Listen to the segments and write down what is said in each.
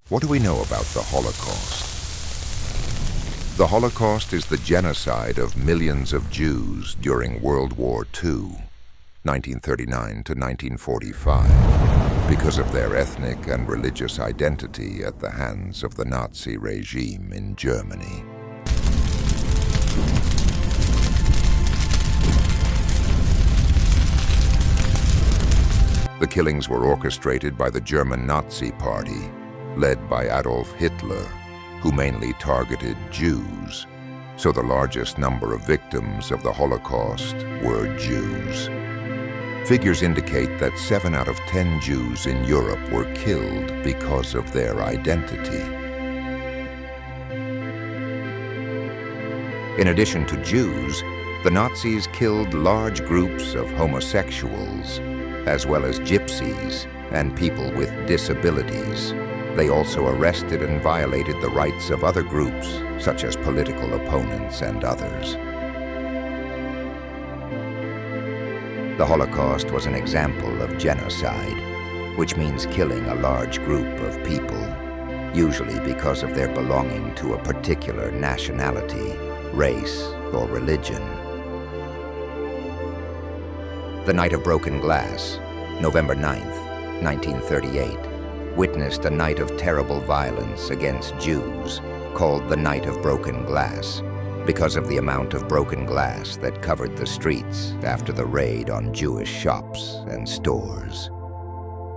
What do we know about the Holocaust? The Holocaust is the genocide of millions of Jews during World War II, 1939 to 1945, because of their ethnic and religious identity at the hands of the Nazi regime in Germany. The killings were orchestrated by the German Nazi Party, led by Adolf Hitler, who mainly targeted Jews, so the largest number of victims of the Holocaust were Jews. Figures indicate that 7 out of 10 Jews in Europe were killed because of their identity. In addition to Jews, the Nazis killed large groups of homosexuals, as well as Gypsies and people with disabilities. They also arrested and violated the rights of other groups, such as political opponents and others. The Holocaust was an example of genocide, which means killing a large group of people, usually because of their belonging to a particular nationality, race, or religion. The Night of Broken Glass, November 9th, 1938, witnessed a night of terrible violence against Jews, called the Night of Broken Glass, because of the amount of broken glass that covered the streets after the raid on Jewish shops and stores.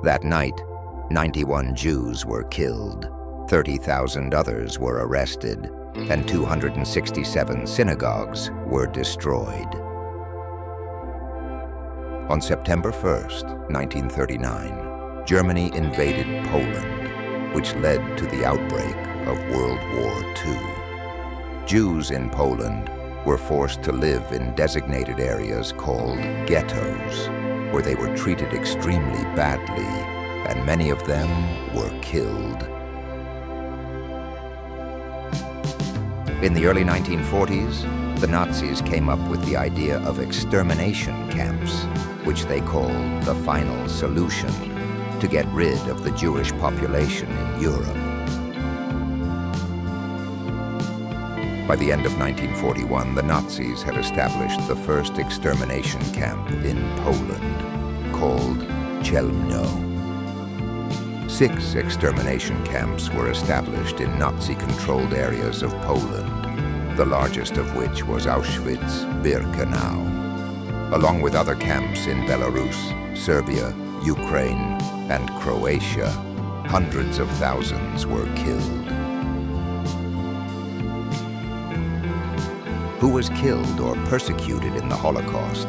That night, 91 Jews were killed, 30,000 others were arrested, and 267 synagogues were destroyed. On September 1st, 1939, Germany invaded Poland, which led to the outbreak of World War II. Jews in Poland were forced to live in designated areas called ghettos, where they were treated extremely badly, and many of them were killed. In the early 1940s, the Nazis came up with the idea of extermination camps, which they called the final solution, to get rid of the Jewish population in Europe. By the end of 1941, the Nazis had established the first extermination camp in Poland, called Chelmno. 6 extermination camps were established in Nazi-controlled areas of Poland, the largest of which was Auschwitz-Birkenau, along with other camps in Belarus, Serbia, Ukraine, and Croatia. Hundreds of thousands were killed. Who was killed or persecuted in the Holocaust?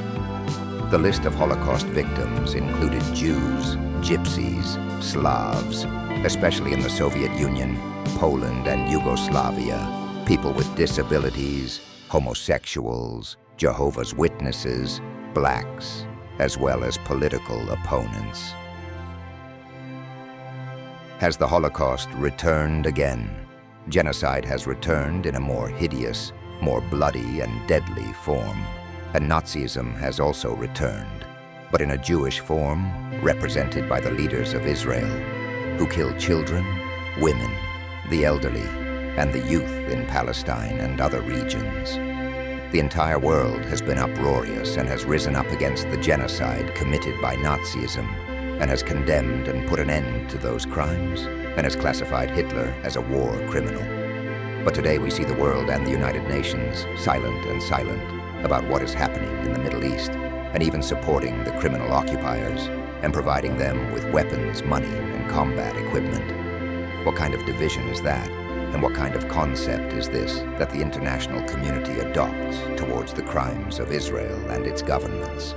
The list of Holocaust victims included Jews, Gypsies, Slavs, especially in the Soviet Union, Poland, and Yugoslavia, people with disabilities, homosexuals, Jehovah's Witnesses, blacks, as well as political opponents. Has the Holocaust returned again? Genocide has returned in a more hideous, more bloody and deadly form, and Nazism has also returned, but in a Jewish form represented by the leaders of Israel, who kill children, women, the elderly, and the youth in Palestine and other regions. The entire world has been uproarious and has risen up against the genocide committed by Nazism, and has condemned and put an end to those crimes, and has classified Hitler as a war criminal. But today we see the world and the United Nations silent about what is happening in the Middle East, and even supporting the criminal occupiers and providing them with weapons, money, and combat equipment. What kind of division is that? And what kind of concept is this that the international community adopts towards the crimes of Israel and its governments?